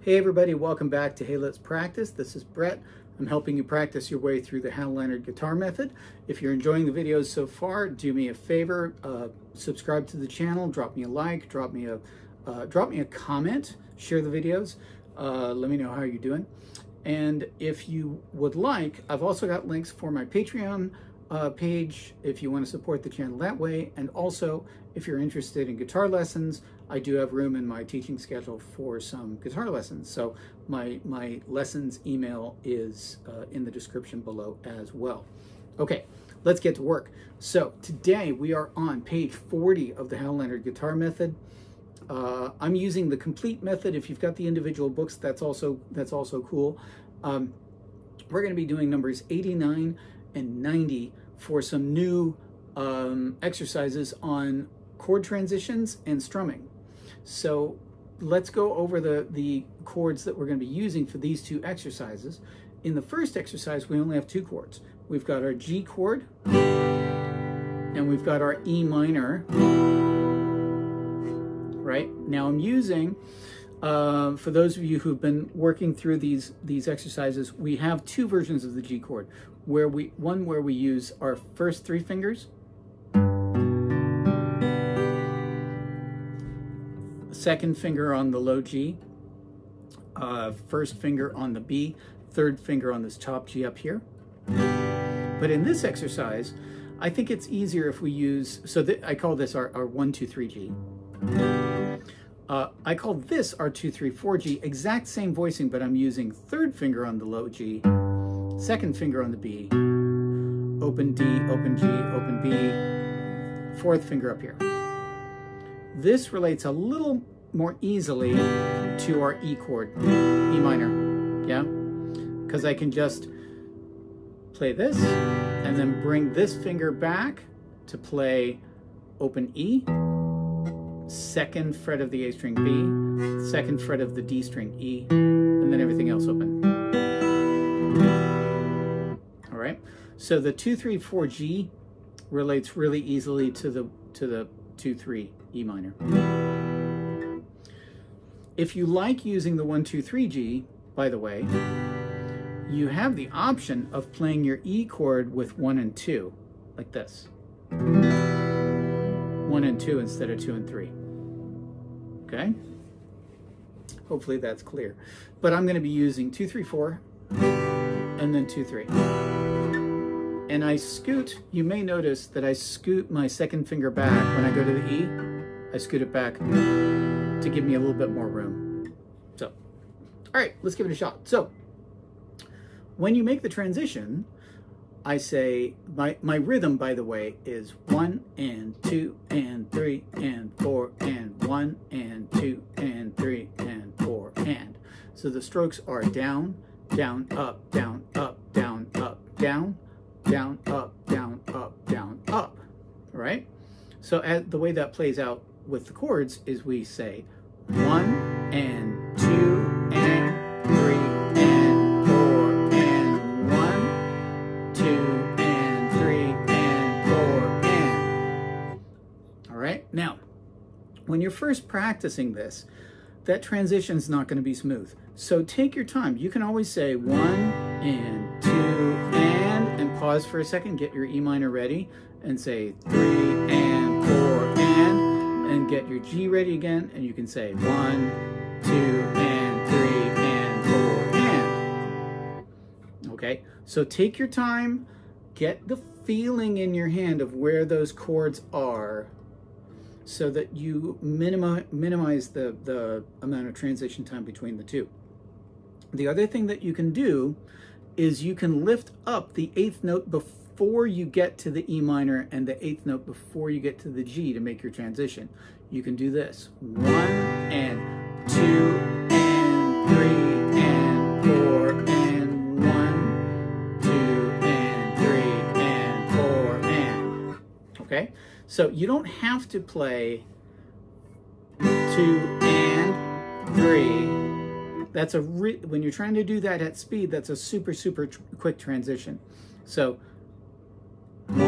Hey everybody, welcome back to Hey Let's Practice. This is Brett. I'm helping you practice your way through the Hal Leonard guitar method. If you're enjoying the videos so far, do me a favor, subscribe to the channel, drop me a like, drop me a comment, share the videos, let me know how you're doing. And if you would like, I've also got links for my Patreon page if you want to support the channel that way. And also, if you're interested in guitar lessons, I do have room in my teaching schedule for some guitar lessons. So my lessons email is in the description below as well. Okay, let's get to work. So today we are on page 40 of the Hal Leonard guitar method. I'm using the complete method. If you've got the individual books, that's also cool. We're going to be doing numbers 89 and 90 for some new exercises on chord transitions and strumming. So let's go over the chords that we're going to be using for these two exercises. In the first exercise, we only have two chords. We've got our G chord and we've got our E minor. Right? Now I'm using, for those of you who've been working through these exercises, we have two versions of the G chord. One where we use our first three fingers, second finger on the low G, first finger on the B, third finger on this top G up here. But in this exercise, I think it's easier if we use, I call this our 1, 2, 3 G. I call this our 2, 3, 4 G, exact same voicing, but I'm using third finger on the low G, second finger on the B, open D, open G, open B, fourth finger up here. This relates a little more easily to our E chord, E minor, yeah? Because I can just play this and then bring this finger back to play open E, second fret of the A string B, second fret of the D string E, and then everything else open. All right, so the 2, 3, 4 G relates really easily to the 2, 3 E minor. If you like using the 1, 2, 3 G, by the way, you have the option of playing your E chord with 1 and 2, like this. 1 and 2 instead of 2 and 3. Okay? Hopefully that's clear. But I'm going to be using 2, 3, 4, and then 2, 3. And I scoot, you may notice that I scoot my second finger back when I go to the E. I scoot it back to give me a little bit more room. So, all right, let's give it a shot. So, when you make the transition, I say, my rhythm, by the way, is 1 and 2 and 3 and 4 and 1 and 2 and 3 and 4 and. So the strokes are down, down, up, down, up, down, up, down, down, up, down, up, down, up. All right? So the way that plays out with the chords is we say 1 and 2 and 3 and 4 and 1, 2 and 3 and 4 and. All right? Now, when you're first practicing this, that transition is not going to be smooth. So take your time. You can always say 1 and 2 and pause for a second, get your E minor ready, and say 3 and 4 and get your G ready again, and you can say 1, 2 and 3 and 4 and. Okay, so take your time, get the feeling in your hand of where those chords are so that you minimize the amount of transition time between the two. The other thing that you can do is you can lift up the 8th note before you get to the E minor and the 8th note before you get to the G to make your transition. You can do this. 1 and 2 and 3 and 4 and 1, 2 and 3 and 4 and. Okay? So you don't have to play 2 and 3. That's when you're trying to do that at speed, that's a super quick transition. So 1,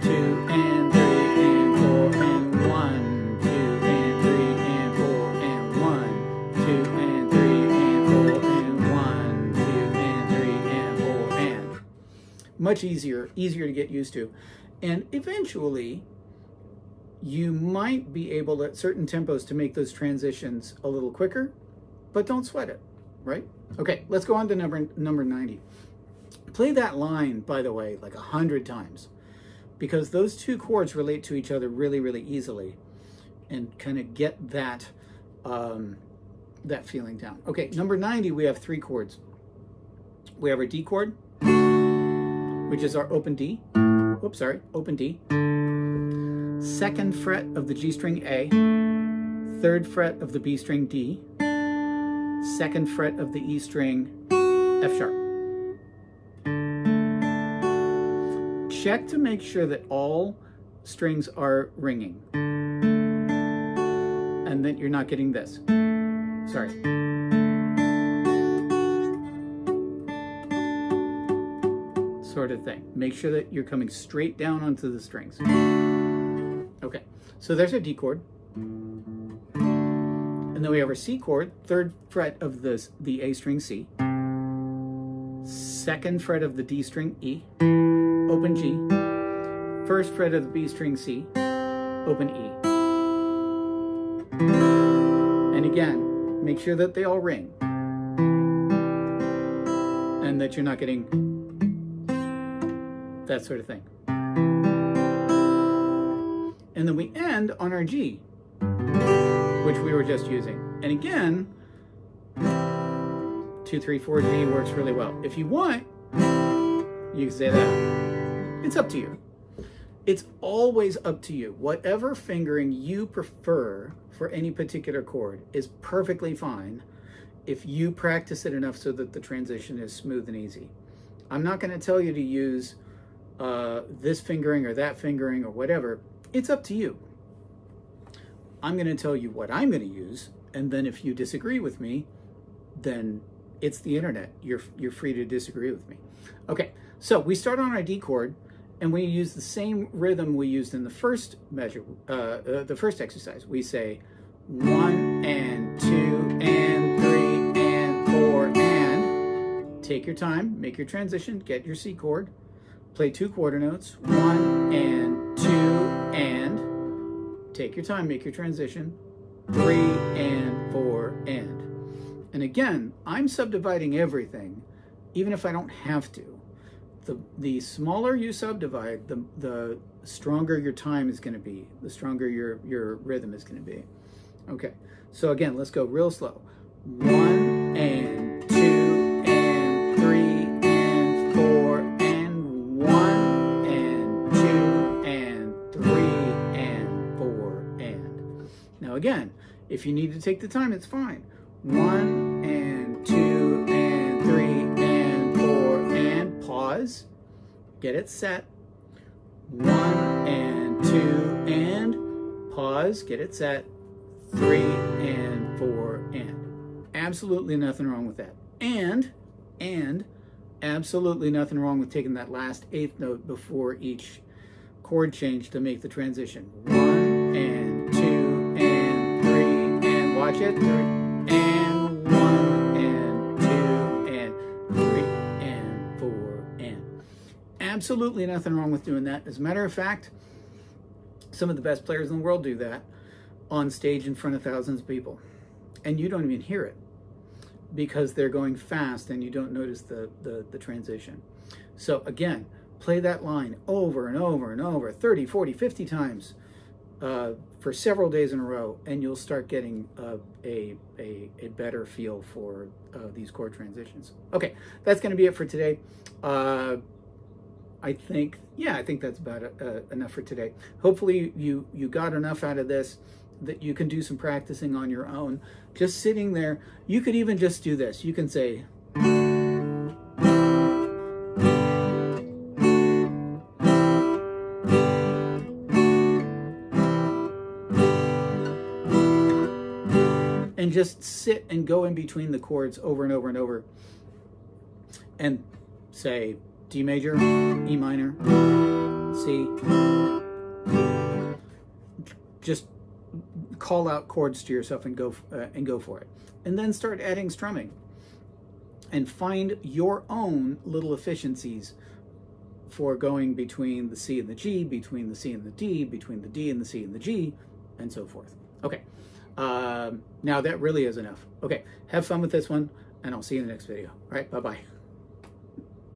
2 and 3 and 4 and 1, 2 and 3 and 4 and 1, 2 and 3 much easier to get used to. And eventually, you might be able at certain tempos to make those transitions a little quicker, but don't sweat it, right? Okay, let's go on to number 90. Play that line, by the way, like 100 times, because those two chords relate to each other really, really easily, and kind of get that that feeling down. Okay, number 90, we have 3 chords. We have our D chord, which is our open D. Oops, sorry, open D. 2nd fret of the G string A, 3rd fret of the B string D, 2nd fret of the E string F sharp. Check to make sure that all strings are ringing and that you're not getting this. Sorry. Sort of thing. Make sure that you're coming straight down onto the strings. Okay, so there's our D chord. And then we have our C chord, 3rd fret of the A string C, 2nd fret of the D string E, open G, 1st fret of the B string C, open E. And again, make sure that they all ring and that you're not getting that sort of thing. And then we end on our G, which we were just using. And again, 2, 3, 4 G works really well. If you want, you can say that. It's up to you. It's always up to you. Whatever fingering you prefer for any particular chord is perfectly fine if you practice it enough so that the transition is smooth and easy. I'm not going to tell you to use this fingering or that fingering or whatever. It's up to you. I'm going to tell you what I'm going to use, and then if you disagree with me, then it's the internet. You're free to disagree with me. Okay, so we start on our D chord, and we use the same rhythm we used in the first measure, the first exercise. We say 1 and 2 and 3 and 4 and. Take your time, make your transition, get your C chord, play 2 quarter notes, 1 and 2 and. Take your time, make your transition, 3 and 4 and. And again, I'm subdividing everything, even if I don't have to. The smaller you subdivide, the stronger your time is going to be, the stronger your rhythm is going to be. Okay, so again, let's go real slow. 1 and 2 and 3 and 4 and 1 and 2 and 3 and 4 and. Now again, if you need to take the time, it's fine. 1 and 2 and 3 and 4 and pause. Get it set. 1 and 2 and pause. Get it set. 3 and 4 and. Absolutely nothing wrong with that. And absolutely nothing wrong with taking that last 8th note before each chord change to make the transition. 1 and 2 and 3 and watch it. 3 and 1 and 2 and 3 and 4 and. Absolutely nothing wrong with doing that. As a matter of fact, some of the best players in the world do that on stage in front of thousands of people. And you don't even hear it because they're going fast and you don't notice the transition. So again, play that line over and over and over 30, 40, 50 times for several days in a row, and you'll start getting a better feel for these chord transitions. Okay, that's going to be it for today. I think that's about enough for today. Hopefully you got enough out of this that you can do some practicing on your own. Just sitting there, you could even just do this. You can say, and just sit and go in between the chords over and over and over and say D major, E minor, C. Just call out chords to yourself and go for it. And then start adding strumming and find your own little efficiencies for going between the C and the G, between the C and the D, between the D and the C and the G, and so forth. Okay, now that really is enough. Okay, have fun with this one, and I'll see you in the next video. All right, bye-bye.